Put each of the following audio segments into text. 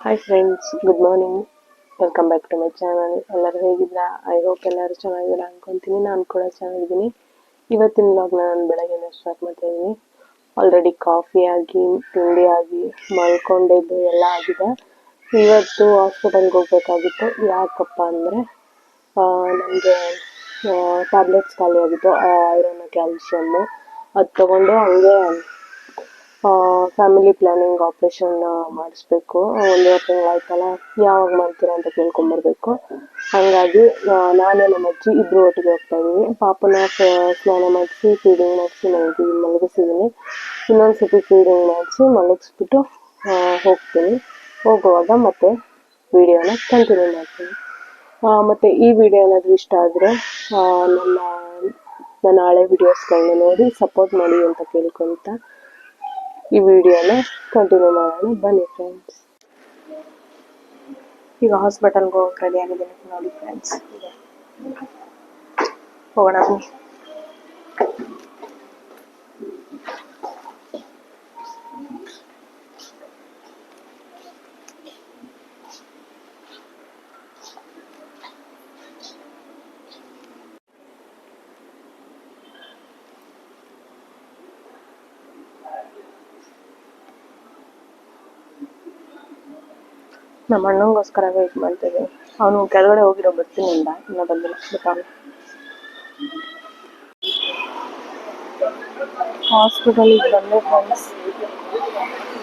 Hi friends, good morning. Welcome back to my channel. ಎಲ್ಲರೂ ಹೇಗಿದ್ದೀರಾ? I hope ಎಲ್ಲರೂ ಚೆನ್ನಾಗಿದ್ದೀರಾ ಅನ್ಕೊಂತೀನಿ. ನಾನು ಕೂಡ ಚೆನ್ನಾಗಿದ್ದೀನಿ. ಇವತ್ತಿನ ವ್ಲಾಗ್ನ ನಾನು ಬೆಳಗ್ಗೆನೇ ಸ್ಟಾರ್ಟ್ ಮಾಡ್ತಾ ಇದ್ದೀನಿ. ಆಲ್ರೆಡಿ ಕಾಫಿ ಆಗಿ, ತಿಂಡಿ ಆಗಿ, ಮಲ್ಕೊಂಡಿದ್ದು ಎಲ್ಲ ಆಗಿದೆ. ಇವತ್ತು ಹಾಸ್ಪಿಟಲ್ಗೆ ಹೋಗ್ಬೇಕಾಗಿತ್ತು. ಯಾಕಪ್ಪ ಅಂದರೆ ನನಗೆ ಟ್ಯಾಬ್ಲೆಟ್ಸ್ ಖಾಲಿ ಆಗಿತ್ತು, ಐರನ್ ಕ್ಯಾಲ್ಶಿಯಮ್ಮು. ಅದು ತೊಗೊಂಡು ಹಂಗೆ ಫ್ಯಾಮಿಲಿ ಪ್ಲಾನಿಂಗ್ ಆಪ್ರೇಷನ್ ಮಾಡಿಸ್ಬೇಕು. 1.5 ತಿಂಗಳಾಯ್ತಲ್ಲ, ಯಾವಾಗ ಮಾಡ್ತೀರಾ ಅಂತ ಕೇಳ್ಕೊಂಬರ್ಬೇಕು. ಹಾಗಾಗಿ ನಾನು ನಮ್ಮ ಅಜ್ಜಿ ಇಬ್ಬರು ಒಟ್ಟಿಗೆ ಹೋಗ್ತಾ ಇದ್ದೀವಿ. ಪಾಪನ ಸ್ನಾನ ಮಾಡಿಸಿ ಫೀಡಿಂಗ್ ಮಾಡಿಸಿ ಮಲಗಿಸಿದ್ದೀನಿ. ಇನ್ನೊಂದು ಸತಿ ಫೀಡಿಂಗ್ ಮಾಡಿಸಿ ಮಲಗಿಸ್ಬಿಟ್ಟು ಹೋಗ್ತೀನಿ. ಹೋಗುವಾಗ ಮತ್ತೆ ವಿಡಿಯೋನ ಕಂಟಿನ್ಯೂ ಮಾಡ್ತೀನಿ. ಮತ್ತು ಈ ವಿಡಿಯೋ ಏನಾದರೂ ಇಷ್ಟ ಆದರೆ ನನ್ನ ಹಳೆ ವಿಡಿಯೋಸ್ಗಳನ್ನ ನೋಡಿ ಸಪೋರ್ಟ್ ಮಾಡಿ ಅಂತ ಕೇಳ್ಕೊಳ್ತಾ ಈ ವಿಡಿಯೋನ ಕಂಟಿನ್ಯೂ ಮಾಡೋಣ. ಬನ್ನಿ ಫ್ರೆಂಡ್ಸ್. ಈಗ ಹಾಸ್ಪಿಟಲ್ಗೆ ಹೋಗಿ ರೆಡಿ ಆಗಿದ್ದೀನಿ ನೋಡಿ ಫ್ರೆಂಡ್ಸ್. ಹೋಗೋಣ ಬನ್ನಿ. ನಮ್ಮ ಅಣ್ಣಂಗೋಸ್ಕರ ವೆಯ್ಟ್ ಮಾಡ್ತಿದ್ದೀನಿ. ಅವನು ಕೆಳಗಡೆ ಹೋಗಿರೋ ಬರ್ತೀನಿ ಅಂದ, ಇನ್ನೂ ಬಂದಿಲ್ಲ. ಬಟ್ ಅವನು ಹಾಸ್ಪಿಟಲಿಗೆ ಬಂದೆ ಫ್ರೆಂಡ್ಸ್.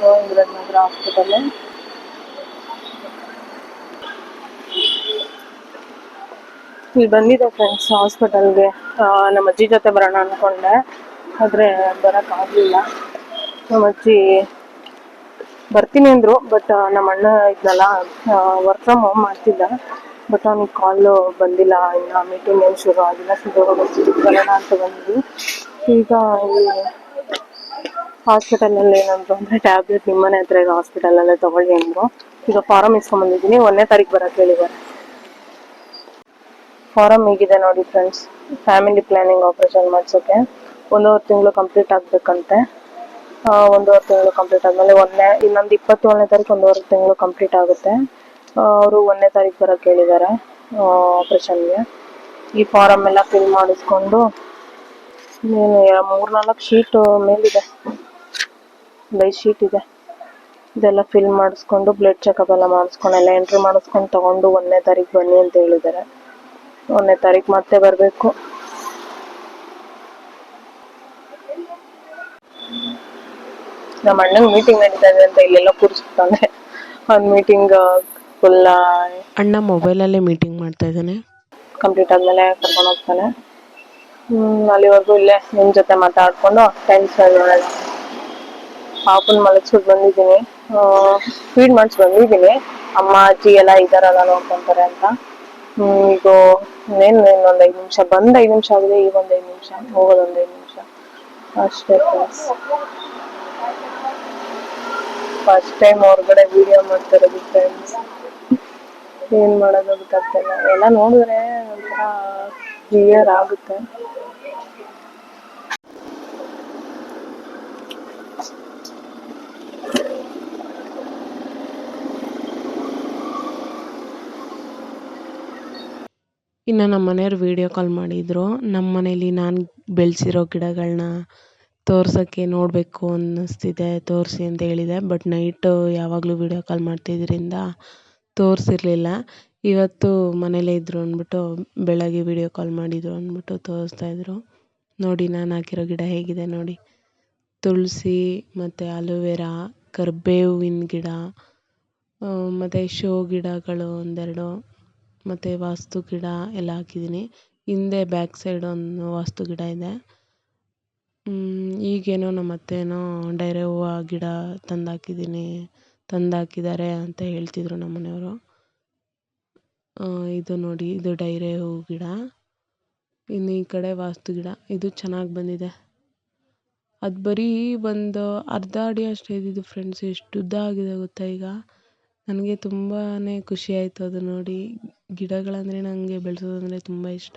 ಗೋವಿಂದರಾಜನಗರ ಹಾಸ್ಪಿಟಲ್. ಇಲ್ಲಿ ಬಂದಿದ್ದೆ ಫ್ರೆಂಡ್ಸ್ ಹಾಸ್ಪಿಟಲ್ಗೆ. ನಮ್ಮ ಅಜ್ಜಿ ಜೊತೆ ಬರೋಣ ಅಂದ್ಕೊಂಡೆ, ಆದರೆ ಬರೋಕ್ಕಾಗಲಿಲ್ಲ. ನಮ್ಮ ಅಜ್ಜಿ ಬರ್ತೀನಿ ಅಂದರು, ಬಟ್ ನಮ್ಮ ಅಣ್ಣ ಇದ್ನಲ್ಲ, ವರ್ಕ್ ಫ್ರಮ್ ಹೋಮ್ ಮಾಡ್ತಿದ್ದ. ಬಟ್ ಅವನಿಗೆ ಕಾಲು ಬಂದಿಲ್ಲ, ಇನ್ನು ಮೀಟಿಂಗ್ ಏನು ಶುರು ಆಗಿಲ್ಲ. ಬರೋಣ ಅಂತ ಬಂದ್ವಿ. ಈಗ ಇಲ್ಲಿ ಹಾಸ್ಪಿಟಲಲ್ಲಿ ಏನಂದ್ರು ಅಂದರೆ ಟ್ಯಾಬ್ಲೆಟ್ ನಿಮ್ಮನೆ ಹತ್ರ ಇರೋ ಹಾಸ್ಪಿಟಲಲ್ಲೇ ತೊಗೊಳ್ಳಿ ಅಂದರು. ಈಗ ಫಾರಮ್ ಇಸ್ಕೊಂಬಂದಿದ್ದೀನಿ. 1ನೇ ತಾರೀಕು ಬರೋಕ್ಕೆ ಹೇಳಿದ್ದಾರೆ. ಫಾರಮ್ ಹೀಗಿದೆ ನೋಡಿ ಫ್ರೆಂಡ್ಸ್. ಫ್ಯಾಮಿಲಿ ಪ್ಲಾನಿಂಗ್ ಆಪ್ರೇಷನ್ ಮಾಡಿಸೋಕ್ಕೆ 1.5 ತಿಂಗಳು ಕಂಪ್ಲೀಟ್ ಆಗಬೇಕಂತೆ. 1.5 ತಿಂಗಳು ಕಂಪ್ಲೀಟ್ ಆದಮೇಲೆ ಇನ್ನೊಂದು 21ನೇ ತಾರೀಕು 1.5 ತಿಂಗಳು ಕಂಪ್ಲೀಟ್ ಆಗುತ್ತೆ. ಅವರು 1ನೇ ತಾರೀಕು ಬರೋಕ್ಕೆ ಹೇಳಿದ್ದಾರೆ ಆಪ್ರೇಷನ್ಗೆ. ಈ ಫಾರಮ್ ಎಲ್ಲ ಫಿಲ್ ಮಾಡಿಸ್ಕೊಂಡು, 3-4 ಶೀಟು ಮೇಲಿದೆ, 5 ಶೀಟ್ ಇದೆ. ಇದೆಲ್ಲ ಫಿಲ್ ಮಾಡಿಸ್ಕೊಂಡು ಬ್ಲಡ್ ಚೆಕಪ್ ಎಲ್ಲ ಮಾಡಿಸ್ಕೊಂಡು ಎಲ್ಲ ಎಂಟ್ರಿ ಮಾಡಿಸ್ಕೊಂಡು ತೊಗೊಂಡು 1ನೇ ತಾರೀಕು ಬನ್ನಿ ಅಂತ ಹೇಳಿದ್ದಾರೆ. 1ನೇ ತಾರೀಕು ಮತ್ತೆ ಬರಬೇಕು. ನಮ್ಮ ಅಣ್ಣಂಗೆ ಮೀಟಿಂಗ್ ನಡೀತಾ ಇದೆ ಅಂತ ಇಲ್ಲೆಲ್ಲ ಕೂರಿಸ್ತಾನೆ. ಅವ್ನ ಮೀಟಿಂಗ್ ಫುಲ್ ಅಣ್ಣ ಮೊಬೈಲಲ್ಲೇ ಮೀಟಿಂಗ್ ಮಾಡ್ತಾ ಇದ್ದಾನೆ. ಕಂಪ್ಲೀಟ್ ಆದಮೇಲೆ ಕರ್ಕೊಂಡು ಹೋಗ್ತಾನೆ. ಅಲ್ಲಿವರೆಗೂ ಇಲ್ಲೇ ನಿಮ್ಮ ಜೊತೆ ಮಾತಾಡಿಕೊಂಡು ಟೈಮ್ ಸ್ಪೆಂಡ್ ಮಾಡೋಣ. ಪಾಪನ ಮಲಗಿಸ್ಬಿಟ್ಟು ಬಂದಿದ್ದೀನಿ, ಫೀಡ್ ಮಾಡಿಸಿ ಬಂದಿದ್ದೀನಿ. ಅಮ್ಮ ಅಜ್ಜಿ ಎಲ್ಲ ಇದ್ದಾರಲ್ಲ ನೋಡ್ಕೊತಾರೆ ಅಂತ. ಈಗ ಇನ್ನೊಂದು 5 ನಿಮಿಷ, ಬಂದು 5 ನಿಮಿಷ ಆಗಿದೆ. ಈಗ ಒಂದು 5 ನಿಮಿಷ, ಹೋಗೋದೊಂದು 5 ನಿಮಿಷ ಅಷ್ಟೇ ಫ್ರೆಂಡ್ಸ್. ಫಸ್ಟ್ ಟೈಮ್ ಹೊರಗಡೆ ವಿಡಿಯೋ ಮಾಡ್ತಿರೋದು ಫ್ರೆಂಡ್ಸ್. ಏನು ಮಾಡೋದು ಗೊತ್ತಾಗ್ತಿಲ್ಲ. ಎಲ್ಲ ನೋಡಿದ್ರೆ ಒಂಥರ ಕ್ಲಿಯರ್ ಆಗುತ್ತೆ. ಇನ್ನು ನಮ್ಮ ಮನೆಯವ್ರು ವೀಡಿಯೋ ಕಾಲ್ ಮಾಡಿದರು. ನಮ್ಮ ಮನೇಲಿ ನಾನು ಬೆಳೆಸಿರೋ ಗಿಡಗಳನ್ನ ತೋರ್ಸೋಕ್ಕೆ ನೋಡಬೇಕು ಅನ್ನಿಸ್ತಿದೆ, ತೋರಿಸಿ ಅಂತ ಹೇಳಿದೆ. ಬಟ್ ನೈಟು ಯಾವಾಗಲೂ ವೀಡಿಯೋ ಕಾಲ್ ಮಾಡ್ತಿದ್ದರಿಂದ ತೋರಿಸಿರ್ಲಿಲ್ಲ. ಇವತ್ತು ಮನೇಲೇ ಇದ್ದರು ಅಂದ್ಬಿಟ್ಟು ಬೆಳಗ್ಗೆ ವೀಡಿಯೋ ಕಾಲ್ ಮಾಡಿದರು ಅಂದ್ಬಿಟ್ಟು ತೋರಿಸ್ತಾಯಿದ್ರು. ನೋಡಿ ನಾನು ಹಾಕಿರೋ ಗಿಡ ಹೇಗಿದೆ ನೋಡಿ. ತುಳಸಿ ಮತ್ತು ಅಲೋವೆರಾ, ಕರಿಬೇವಿನ ಗಿಡ, ಮತ್ತು ಶೋ ಗಿಡಗಳು 1-2, ಮತ್ತು ವಾಸ್ತು ಗಿಡ ಎಲ್ಲ ಹಾಕಿದ್ದೀನಿ. ಹಿಂದೆ ಬ್ಯಾಕ್ ಸೈಡ್ ಒಂದು ವಾಸ್ತು ಗಿಡ ಇದೆ. ಈಗೇನೋ ನಮ್ಮ ಅತ್ತೇನೋ ಡೈರೆ ಹೂವು ಗಿಡ ತಂದಾಕಿದ್ದಾರೆ ಅಂತ ಹೇಳ್ತಿದ್ರು ನಮ್ಮ ಮನೆಯವರು. ಇದು ನೋಡಿ, ಇದು ಡೈರೆ ಹೂವು ಗಿಡ. ಇನ್ನು ಈ ಕಡೆ ವಾಸ್ತು ಗಿಡ, ಇದು ಚೆನ್ನಾಗಿ ಬಂದಿದೆ. ಅದು ಬರೀ ಒಂದು ಅರ್ಧ ಅಡಿ ಅಷ್ಟೇ ಇದ್ದಿದ್ದು ಫ್ರೆಂಡ್ಸ್. ಎಷ್ಟು ಉದ್ದ ಆಗಿದೆ ಗೊತ್ತಾ ಈಗ. ನನಗೆ ತುಂಬಾ ಖುಷಿ ಆಯಿತು ಅದು ನೋಡಿ. ಗಿಡಗಳಂದರೆ ನನಗೆ ಬೆಳೆಸೋದಂದರೆ ತುಂಬ ಇಷ್ಟ.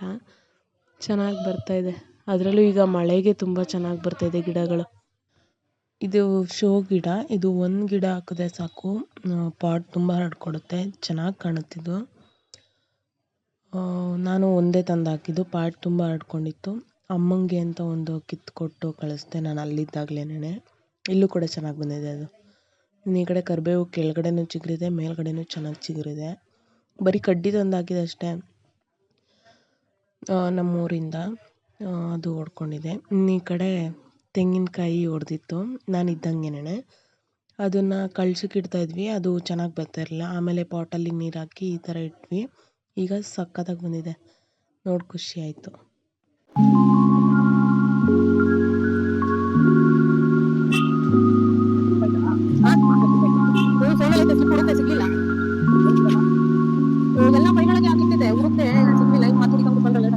ಚೆನ್ನಾಗಿ ಬರ್ತಾಯಿದೆ. ಅದರಲ್ಲೂ ಈಗ ಮಳೆಗೆ ತುಂಬ ಚೆನ್ನಾಗಿ ಬರ್ತಾಯಿದೆ ಗಿಡಗಳು. ಇದು ಶೋ ಗಿಡ. ಇದು ಒಂದು ಗಿಡ ಹಾಕಿದ್ರೆ ಸಾಕು, ಪಾಟ್ ತುಂಬ ಹರಡ್ಕೊಡುತ್ತೆ. ಚೆನ್ನಾಗಿ ಕಾಣುತ್ತಿದ್ದು. ನಾನು ಒಂದೇ ತಂದು ಹಾಕಿದ್ದು, ಪಾಟ್ ತುಂಬ ಹರಡ್ಕೊಂಡಿತ್ತು. ಅಮ್ಮಂಗೆ ಅಂತ ಒಂದು ಕಿತ್ಕೊಟ್ಟು ಕಳಿಸ್ದೆ ನಾನು ಅಲ್ಲಿದ್ದಾಗಲೇನೆ. ಇಲ್ಲೂ ಕೂಡ ಚೆನ್ನಾಗಿ ಬಂದಿದೆ ಅದು. ಈ ಕಡೆ ಕರಿಬೇವು ಕೆಳಗಡೆನೂ ಚಿಗುರಿದೆ, ಮೇಲ್ಗಡೆನೂ ಚೆನ್ನಾಗಿ ಚಿಗುರಿದೆ. ಬರೀ ಕಡ್ಡಿ ತಂದು ಹಾಕಿದೆ ಅಷ್ಟೇ ನಮ್ಮೂರಿಂದ. ಅದು ಹೊಡ್ಕೊಂಡಿದೆ. ಈ ಕಡೆ ತೆಂಗಿನಕಾಯಿ ಹೊಡೆದಿತ್ತು ನಾನು ಇದ್ದಂಗೆನೆ. ಅದನ್ನು ಕಳ್ಸಕ್ಕೆ ಇಡ್ತಾಯಿದ್ವಿ, ಅದು ಚೆನ್ನಾಗಿ ಬರ್ತಾಯಿರಲಿಲ್ಲ. ಆಮೇಲೆ ಪಾಟಲ್ಲಿ ನೀರು ಹಾಕಿ ಈ ಥರ ಇಟ್ವಿ. ಈಗ ಸಖತ್ತಾಗಿ ಬಂದಿದೆ, ನೋಡಿ ಖುಷಿ ಆಯಿತು. ಸಿಗ್ಲಿಲ್ಲ ಎಲ್ಲ ಮೈಗಳಿಗೆ ಆಗಿಟ್ಟಿದೆ ಉರುತ್ತೆ ಸಿಗ್ಲಿಲ್ಲ ಈಗ ಮಾತು ಬಂದಲ್ಲ.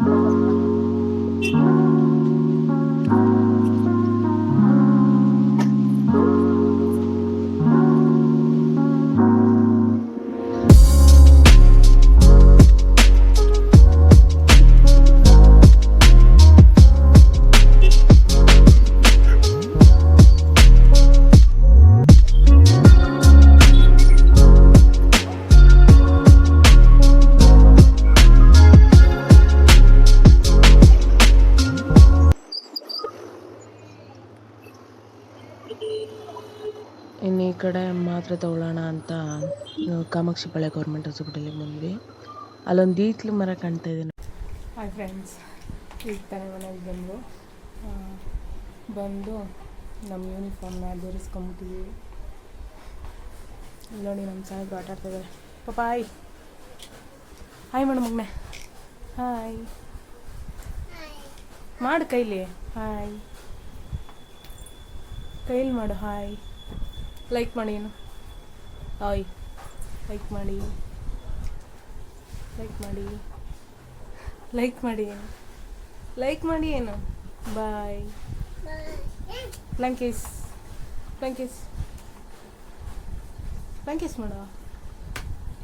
ಇನ್ನು ಈ ಕಡೆ ಮಾತ್ರೆ ತಗೊಳ್ಳೋಣ ಅಂತ ಕಾಮಾಕ್ಷಿ ಪಾಳ್ಯ ಗೌರ್ಮೆಂಟ್ ಹಾಸ್ಪಿಟಲಿಗೆ ಬಂದ್ವಿ. ಅಲ್ಲೊಂದು ಈಕ್ಲು ಮರ ಕಾಣ್ತಾ ಇದೆ. ಹಾಯ್ ಫ್ರೆಂಡ್ಸ್, ಈಗ ತಾನೇ ಮನೆಗೆ ಬಂದು ನಮ್ಮ ಯೂನಿಫಾರ್ಮ್ನ ಧರಿಸ್ಕೊಂಬಿಟ್ಟಿದ್ದೀವಿ. ಇಲ್ಲಿ ನೋಡಿ ನಮ್ಮ ಸಾಹೇಬ್ರು ಆಟ ಆಡ್ತಾಯಿದ್ದಾರೆ. ಪಾಪ ಹಾಯ್ ಹಾಯ್ ಮಾಡು ಮಗನೆ, ಹಾಯ್ ಮಾಡು ಕೈಲಿ, ಹಾಯ್ ಕೈಲಿ ಮಾಡು, ಹಾಯ್ ಲೈಕ್ ಮಾಡಿ, ಏನು ಹಾಯ್ ಲೈಕ್ ಮಾಡಿ, ಲೈಕ್ ಮಾಡಿ, ಲೈಕ್ ಮಾಡಿ, ಏನು ಲೈಕ್ ಮಾಡಿ, ಏನು ಬಾಯ್ ಬ್ಲಾಂಕೇಸ್ ಬ್ಲಾಂಕೇಸ್ ಬ್ಲಾಂಕೇಸ್ ಮಾಡೋ.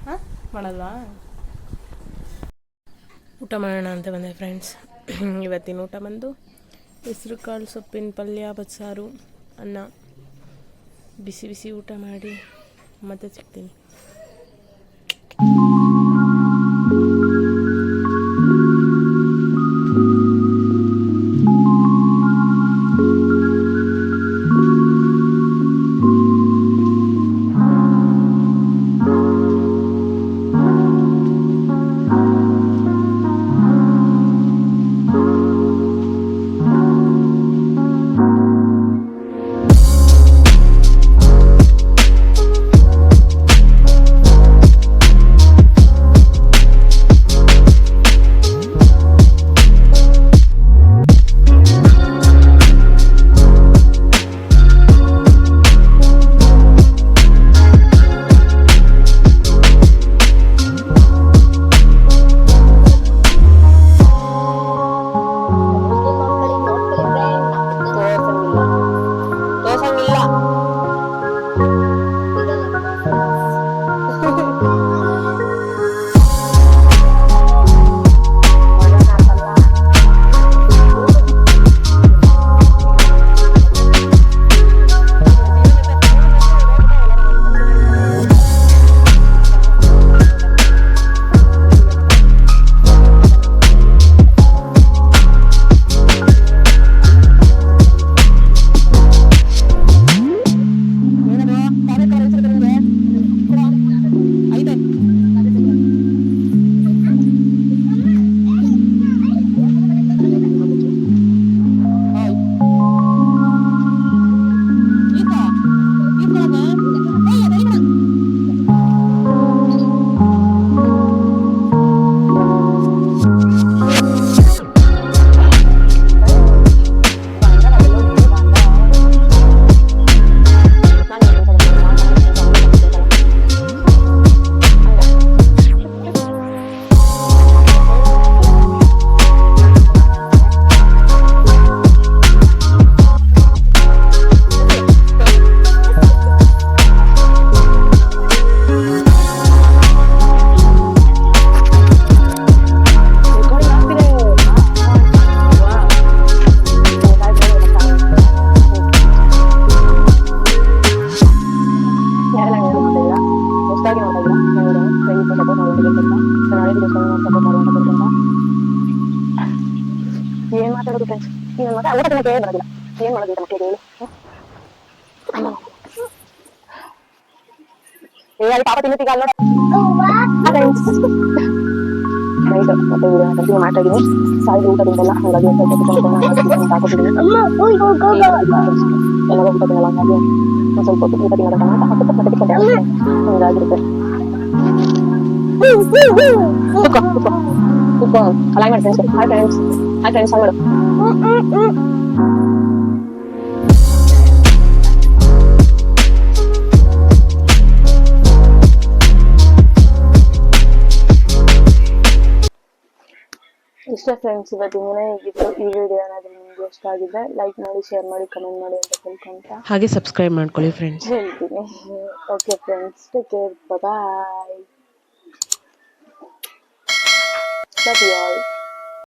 ಹಾಂ ಮಾಡಲ್ವಾ? ಊಟ ಮಾಡೋಣ ಅಂತ ಬಂದೆ ಫ್ರೆಂಡ್ಸ್. ಇವತ್ತಿನ ಊಟ ಬಂದು ಹೆಸ್ರು ಕಾಳು ಸೊಪ್ಪಿನ ಪಲ್ಯ, ಬಸ್ಸಾರು, ಅನ್ನ. ಬಿಸಿ ಬಿಸಿ ಊಟ ಮಾಡಿ ಮತ್ತೆ ಸಿಗ್ತೀನಿ. ಏನ್ ಮಾತಾಡೋದು ಫ್ರೆಂಡ್ಸ್, ಈ ನನ್ನ ಮಗ ಊಟ ತಿನ್ನಕ್ಕೆ ಬರೋದಿಲ್ಲ. ಏನ್ ಮಾಡೋದು ಈಗ ಮಕ್ಕಳಿಗೆ ಹೇಳಿ? ಏ ಅಲ್ಲಿ ಪಾಪ ತಿನ್ನುತ್ತೀಗ ಅಲ್ಲ ಫ್ರೆಂಡ್ಸ್. ನೈಟ್ ಮತ್ತೆ ವಿಡಿಯೋನ ಕಂಟಿನ್ಯೂ ಮಾಡ್ತಾ ಇದೀನಿ. ಸಾಯಿಗೆ ಊಟದಿಂದಲ್ಲ ಹಾಗಾಗಿ ಒಂದು ಸ್ವಲ್ಪ ಚಿಕನ್ ಹಾಕೋತಿದ್ದೀನಿ. ಎಲ್ಲರೂ ಊಟ ತಿನ್ನಲ್ಲ ಹಂಗಾಗಿ ಒಂದು ಸ್ವಲ್ಪ ಹೊತ್ತು ಊಟ ತಿನ್ನೋದಕ್ಕೆ ಅಂತ ಹಾಕುತ್ತೆ ಮತ್ತೆ ಚಿಕನ್ ಹಂಗಾಗಿರುತ್ತೆ. ಕುತ್ಕೋ ಅಲಾಯ್ ಮಾಡಿ friends. Hi friends, hi friends, hi ಮಾಡು. ಇಷ್ಟ ಫ್ರೆಂಡ್ಸ್ ಇವತ್ತಿನ ದಿನ ಹೇಗಿತ್ತು. ಈ ವಿಡಿಯೋ ಏನಾದರೂ ನಿಮ್ಗೆ ಇಷ್ಟ ಆಗಿದ್ರೆ ಲೈಕ್ ಮಾಡಿ, ಶೇರ್ ಮಾಡಿ, ಕಮೆಂಟ್ ಮಾಡಿ ಅಂತ ಕೇಳ್ಕೊಂತ ಹಾಗೆ ಸಬ್ಸ್ಕ್ರೈಬ್ ಮಾಡ್ಕೊಳ್ಳಿ ಫ್ರೆಂಡ್ಸ್. ಹೇಳ್ತೀನಿ. Okay friends, take care, bye. Love you all.